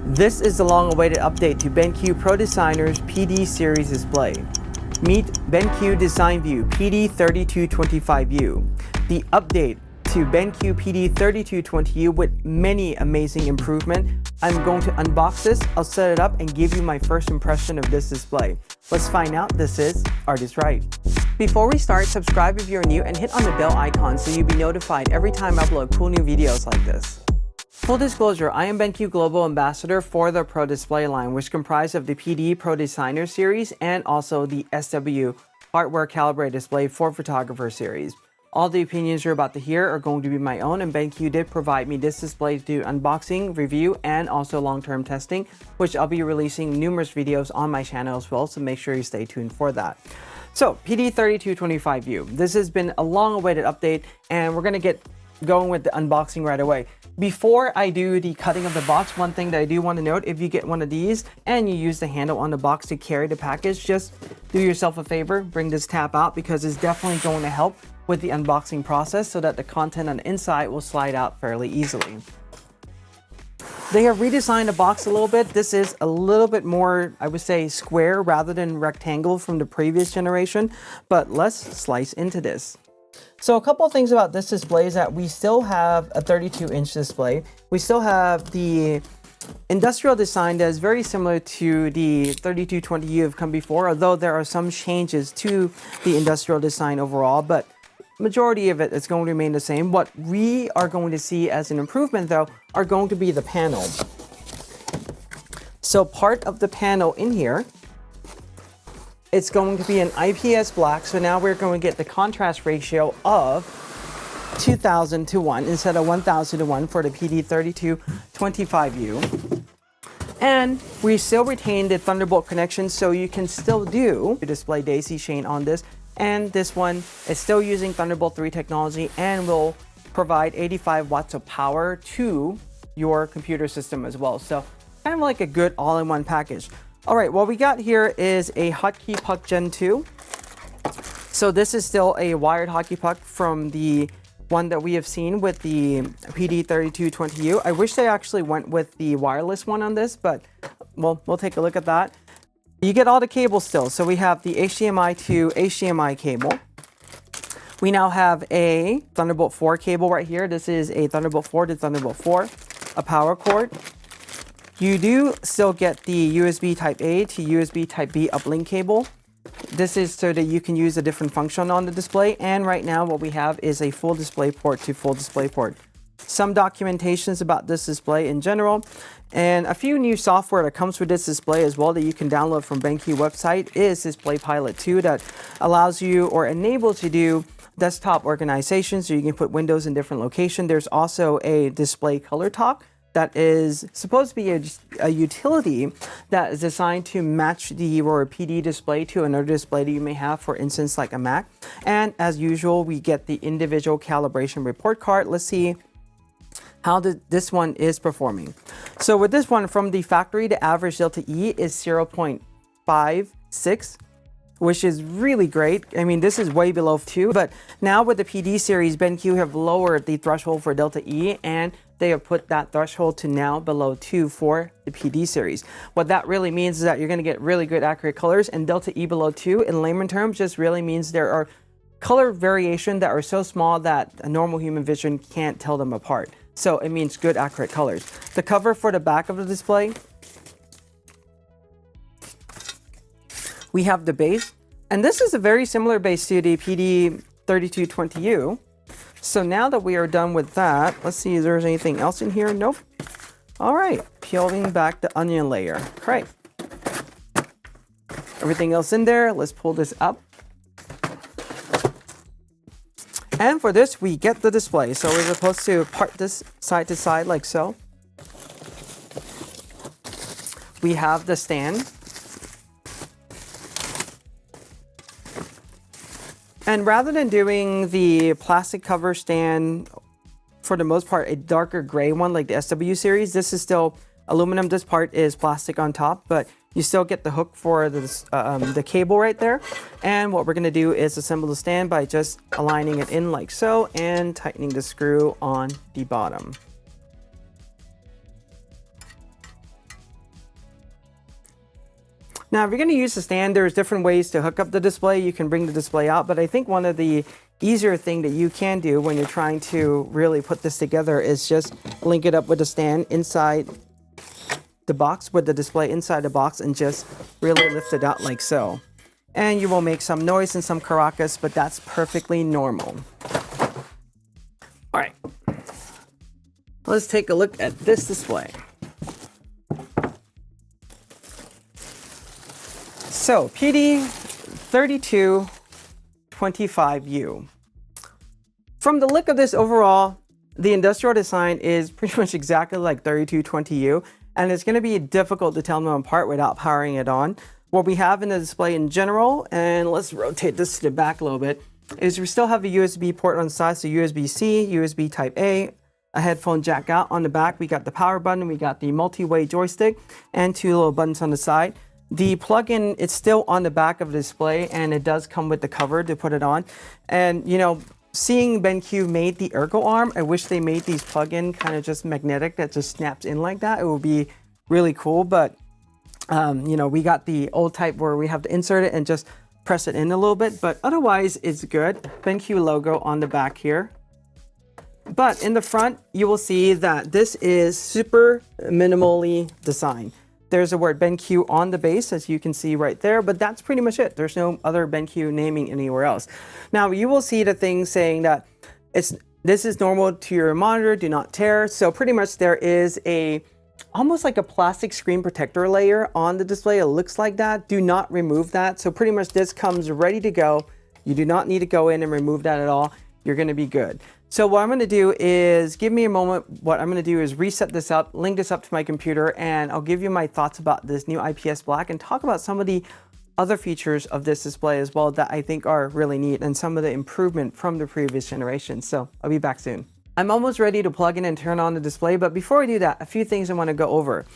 This is the long-awaited update to BenQ Pro Designer's PD series display. Meet BenQ Design View PD3225U, the update to BenQ PD3220U with many amazing improvements. I'm going to unbox this, I'll set it up, and give you my first impression of this display. Let's find out. This is ArtIsRight. Before we start, subscribe if you're new and hit on the bell icon so you'll be notified every time I upload cool new videos like this. Full disclosure, I am BenQ Global Ambassador for the Pro Display line, which comprised of the PD Pro Designer series and also the SW Hardware Calibrator Display for Photographer series. All the opinions you're about to hear are going to be my own, and BenQ did provide me this display to do unboxing, review, and also long-term testing, which I'll be releasing numerous videos on my channel as well, so make sure you stay tuned for that. So, PD3225U. This has been a long-awaited update, and we're going to get going with the unboxing right away. Before I do the cutting of the box, one thing that I do want to note, if you get one of these and you use the handle on the box to carry the package, just do yourself a favor, bring this tab out, because it's definitely going to help with the unboxing process so that the content on the inside will slide out fairly easily. They have redesigned the box a little bit. This is a little bit more, I would say, square rather than rectangle from the previous generation, but let's slice into this. So a couple of things about this display is that we still have a 32-inch display. We still have the industrial design that is very similar to the 3220U have come before, although there are some changes to the industrial design overall, but majority of it is going to remain the same. What we are going to see as an improvement, though, are going to be the panel. So part of the panel in here, it's going to be an IPS Black, so now we're going to get the contrast ratio of 2000 to 1 instead of 1000 to 1 for the PD3225U. And we still retain the Thunderbolt connection, so you can still do the display daisy chain on this. And this one is still using Thunderbolt 3 technology and will provide 85 watts of power to your computer system as well. So kind of like a good all-in-one package. All right, what we got here is a hotkey puck Gen 2. So this is still a wired hotkey puck from the one that we have seen with the PD3220U. I wish they actually went with the wireless one on this, but we'll take a look at that. You get all the cables still. So we have the HDMI to HDMI cable. We now have a Thunderbolt 4 cable right here. This is a Thunderbolt 4 to Thunderbolt 4, a power cord. You do still get the USB Type A to USB Type B uplink cable. This is so that you can use a different function on the display. And right now what we have is a full display port to full display port. Some documentations about this display in general, and a few new software that comes with this display as well that you can download from BenQ website is Display Pilot 2 that allows you or enables you to do desktop organization, so you can put windows in different locations. There's also a display color talk that is supposed to be a utility that is designed to match your PD display to another display that you may have, for instance, like a Mac. And as usual, we get the individual calibration report card. Let's see how this one is performing. So with this one, from the factory, the average delta E is 0.56, which is really great. I mean, this is way below 2, but now with the PD series, BenQ have lowered the threshold for delta E, and they have put that threshold to now below 2 for the PD series. What that really means is that you're going to get really good accurate colors, and delta E below 2 in layman terms just really means there are color variation that are so small that a normal human vision can't tell them apart. So it means good accurate colors. The cover for the back of the display, we have the base, and this is a very similar base to the PD3220U. So now that we are done with that, let's see if there's anything else in here. Nope. All right, peeling back the onion layer. Great. Everything else in there. Let's pull this up. And for this, we get the display. So we're supposed to part this side to side like so. We have the stand. And rather than doing the plastic cover stand, for the most part, a darker gray one like the SW series, this is still aluminum. This part is plastic on top, but you still get the hook for the cable right there. And what we're going to do is assemble the stand by just aligning it in like so and tightening the screw on the bottom. Now, if you're going to use the stand, there's different ways to hook up the display. You can bring the display out, but I think one of the easier thing that you can do when you're trying to really put this together is just link it up with the stand inside the box, with the display inside the box, and just really lift it out like so. And you will make some noise and some caracas, but that's perfectly normal. All right, let's take a look at this display. So PD3225U. From the look of this overall, the industrial design is pretty much exactly like 3220U, and it's going to be difficult to tell them apart without powering it on. What we have in the display in general, and let's rotate this to the back a little bit, is we still have a USB port on the side, so USB-C, USB Type A, a headphone jack out on the back. We got the power button, we got the multi-way joystick, and two little buttons on the side. The plug-in, it's still on the back of the display, and it does come with the cover to put it on. And you know, seeing BenQ made the ergo arm, I wish they made these plug-in kind of just magnetic that just snaps in like that. It would be really cool, but you know, we got the old type where we have to insert it and just press it in a little bit, but otherwise it's good. BenQ logo on the back here. But in the front, you will see that this is super minimally designed. There's a word BenQ on the base, as you can see right there, but that's pretty much it. There's no other BenQ naming anywhere else. Now, you will see the thing saying that this is normal to your monitor, do not tear. So pretty much there is almost like a plastic screen protector layer on the display. It looks like that. Do not remove that. So pretty much this comes ready to go. You do not need to go in and remove that at all. You're going to be good. So what I'm going to do is, give me a moment. What I'm going to do is reset this up, link this up to my computer, and I'll give you my thoughts about this new IPS Black and talk about some of the other features of this display as well that I think are really neat and some of the improvement from the previous generation. So I'll be back soon. I'm almost ready to plug in and turn on the display, but before I do that, a few things I want to go over.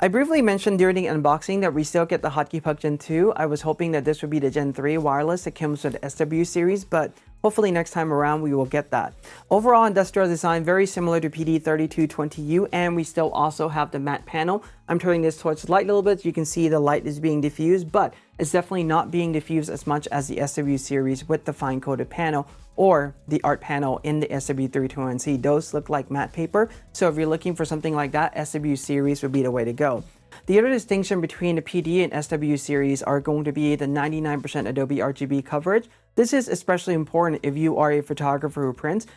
I briefly mentioned during the unboxing that we still get the Hotkey Puck Gen 2. I was hoping that this would be the Gen 3 wireless that comes with the SW series, but hopefully next time around we will get that. Overall industrial design very similar to PD3220U, and we still also have the matte panel. I'm turning this towards the light a little bit. You can see the light is being diffused, but it's definitely not being diffused as much as the SW series with the fine coated panel or the art panel in the SW321C. Those look like matte paper, so if you're looking for something like that, SW series would be the way to go. The other distinction between the PD and SW series are going to be the 99% Adobe RGB coverage. This is especially important if you are a photographer who prints.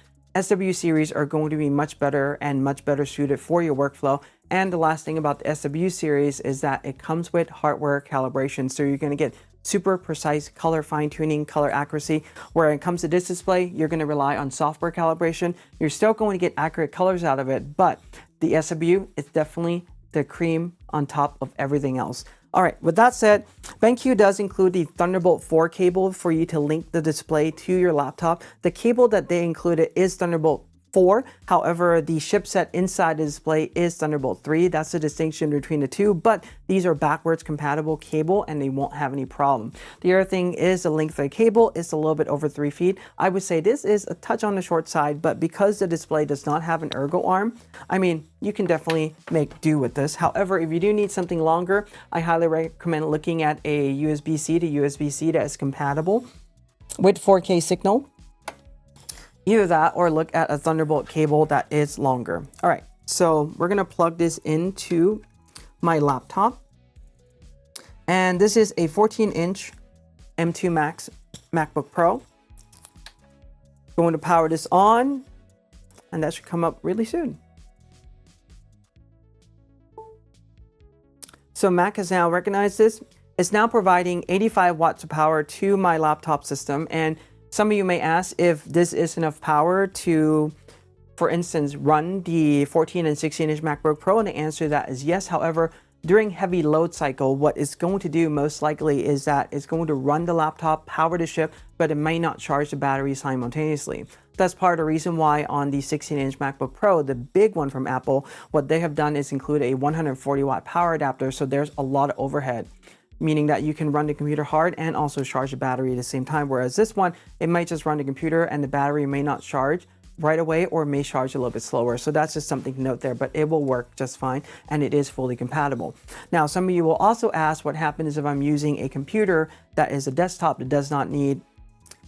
SW series are going to be much better and much better suited for your workflow. And the last thing about the SW series is that it comes with hardware calibration, so you're going to get super precise color fine-tuning, color accuracy. Where it comes to this display, you're going to rely on software calibration. You're still going to get accurate colors out of it, but the SW is definitely the cream on top of everything else. All right, with that said, BenQ does include the Thunderbolt 4 cable for you to link the display to your laptop. The cable that they included is Thunderbolt 4. However, the chipset inside the display is Thunderbolt 3. That's the distinction between the two, but these are backwards compatible cable and they won't have any problem. The other thing is the length of the cable is a little bit over 3 feet. I would say this is a touch on the short side, but because the display does not have an ergo arm, I mean, you can definitely make do with this. However, if you do need something longer, I highly recommend looking at a USB-C to USB-C that is compatible with 4K signal. Either that or look at a Thunderbolt cable that is longer. All right, so we're gonna plug this into my laptop. And this is a 14-inch M2 Max MacBook Pro. Going to power this on, and that should come up really soon. So Mac has now recognized this. It's now providing 85 watts of power to my laptop system, and some of you may ask if this is enough power to, for instance, run the 14 and 16-inch MacBook Pro, and the answer to that is yes. However, during heavy load cycle, what it's going to do most likely is that it's going to run the laptop, power the chip, but it may not charge the battery simultaneously. That's part of the reason why on the 16-inch MacBook Pro, the big one from Apple, what they have done is include a 140 watt power adapter, so there's a lot of overhead, meaning that you can run the computer hard and also charge the battery at the same time. Whereas this one, it might just run the computer and the battery may not charge. right away or may charge a little bit slower. So that's just something to note there, but it will work just fine and it is fully compatible. Now, some of you will also ask what happens if I'm using a computer that is a desktop that does not need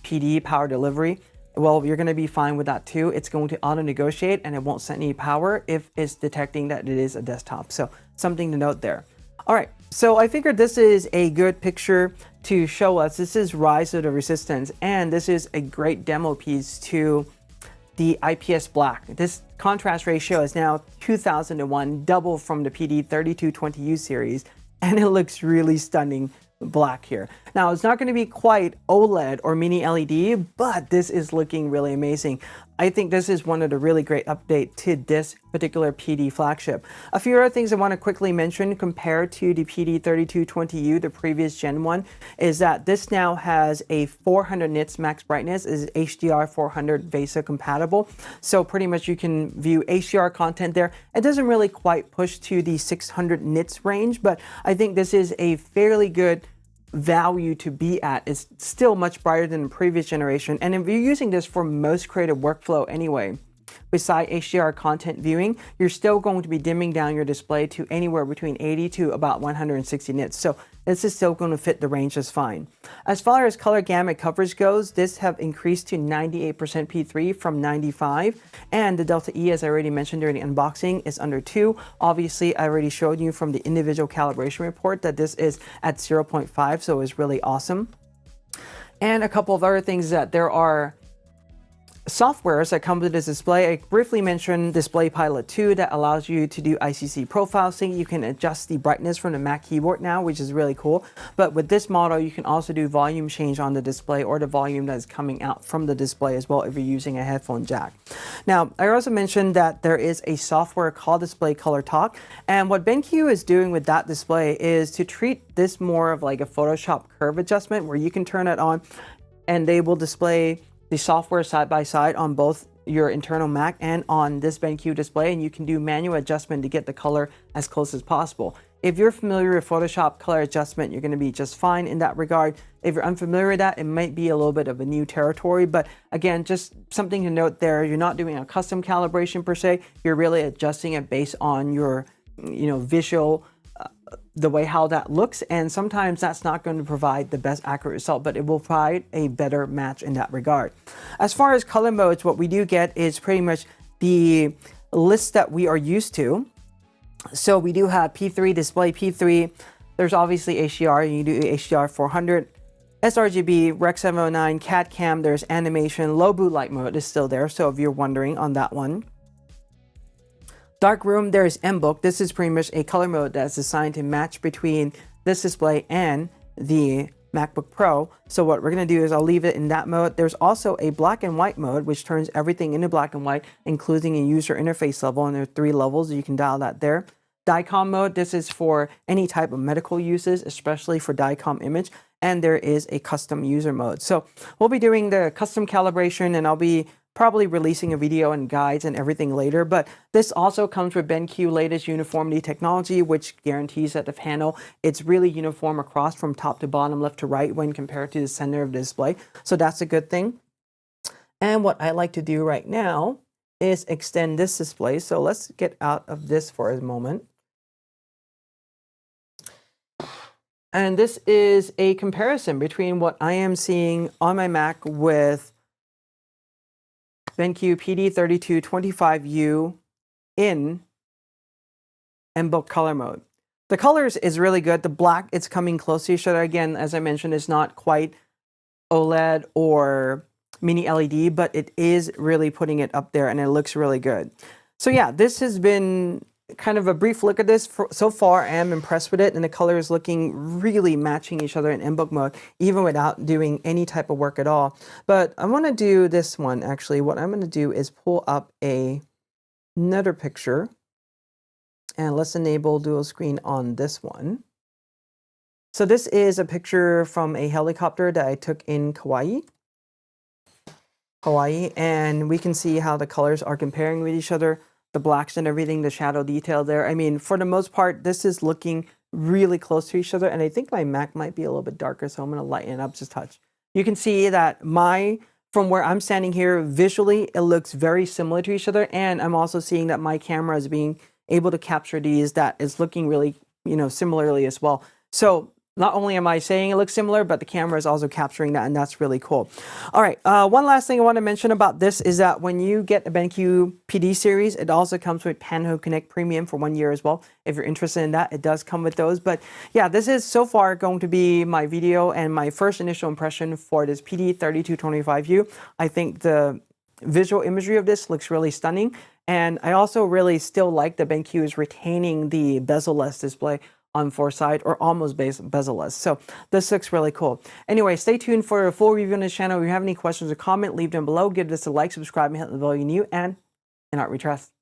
PD power delivery. Well, you're going to be fine with that too. It's going to auto negotiate and it won't send any power if it's detecting that it is a desktop. So something to note there. All right, so I figured this is a good picture to show us. This is Rise of the Resistance, and this is a great demo piece to the IPS Black. This contrast ratio is now 2000:1, double from the PD3225U series, and it looks really stunning black here. Now, it's not going to be quite OLED or mini LED, but this is looking really amazing. I think this is one of the really great updates to this particular PD flagship. A few other things I want to quickly mention compared to the PD3225U, the previous Gen 1, is that this now has a 400 nits max brightness, is HDR 400 VESA compatible. So pretty much you can view HDR content there. It doesn't really quite push to the 600 nits range, but I think this is a fairly good value to be at. It's still much brighter than the previous generation, and if you're using this for most creative workflow anyway, beside HDR content viewing, you're still going to be dimming down your display to anywhere between 80 to about 160 nits. So this is still going to fit the range just fine. As far as color gamut coverage goes, this have increased to 98% P3 from 95, and the Delta E, as I already mentioned during the unboxing, is under 2. Obviously, I already showed you from the individual calibration report that this is at 0.5, so it's really awesome. And a couple of other things, that there are softwares that come with this display. I briefly mentioned Display Pilot 2 that allows you to do ICC profile sync. You can adjust the brightness from the Mac keyboard now, which is really cool. But with this model, you can also do volume change on the display or the volume that is coming out from the display as well if you're using a headphone jack. Now, I also mentioned that there is a software called Display Color Talk, and what BenQ is doing with that display is to treat this more of like a Photoshop curve adjustment, where you can turn it on and they will display the software side by side on both your internal Mac and on this BenQ display, and you can do manual adjustment to get the color as close as possible. If you're familiar with Photoshop color adjustment, you're going to be just fine in that regard. If you're unfamiliar with that, it might be a little bit of a new territory, but again, just something to note there. You're not doing a custom calibration per se. You're really adjusting it based on your, visual, the way how that looks, and sometimes that's not going to provide the best accurate result, but it will provide a better match in that regard. As far as color modes, what we do get is pretty much the list that we are used to. So we do have P3, display P3, there's obviously HDR, you do HDR 400, sRGB, Rec 709, CAD Cam, there's animation, low blue light mode is still there, so if you're wondering on that one. Dark room, there is MBook. This is pretty much a color mode that's designed to match between this display and the MacBook Pro. So what we're going to do is I'll leave it in that mode. There's also a black and white mode, which turns everything into black and white, including a user interface level, and there are 3 levels. You can dial that there. DICOM mode, this is for any type of medical uses, especially for DICOM image. And there is a custom user mode. So we'll be doing the custom calibration, and I'll be probably releasing a video and guides and everything later, but this also comes with BenQ latest uniformity technology, which guarantees that the panel, it's really uniform across from top to bottom, left to right when compared to the center of the display. So that's a good thing. And what I like to do right now is extend this display. So let's get out of this for a moment. And this is a comparison between what I am seeing on my Mac with BenQ PD3225U in MBook color mode. The colors is really good. The black, it's coming close to each other. Again, as I mentioned, it's not quite OLED or mini LED, but it is really putting it up there, and it looks really good. So yeah, this has been kind of a brief look at this. So far, I am impressed with it, and the color is looking really matching each other in MBook mode, even without doing any type of work at all. But I want to do this one, actually. What I'm going to do is pull up another picture, and let's enable dual screen on this one. So this is a picture from a helicopter that I took in Hawaii, and we can see how the colors are comparing with each other. The blacks and everything, the shadow detail there. I mean, for the most part, this is looking really close to each other. And I think my Mac might be a little bit darker, so I'm going to lighten it up just a touch. You can see that my from where I'm standing here, visually, it looks very similar to each other. And I'm also seeing that my camera is being able to capture these, that is looking really, similarly as well. So not only am I saying it looks similar, but the camera is also capturing that, and that's really cool. All right, one last thing I want to mention about this is that when you get the BenQ PD series, it also comes with Panho Connect Premium for 1 year as well. If you're interested in that, it does come with those. But yeah, this is so far going to be my video and my first initial impression for this PD3225U. I think the visual imagery of this looks really stunning. And I also really still like that BenQ is retaining the bezel-less display on 4 side, or almost bezel-less. So this looks really cool. Anyway, stay tuned for a full review on this channel. If you have any questions or comment, leave them below. Give this a like, subscribe, and hit the bell you new, and in art we trust.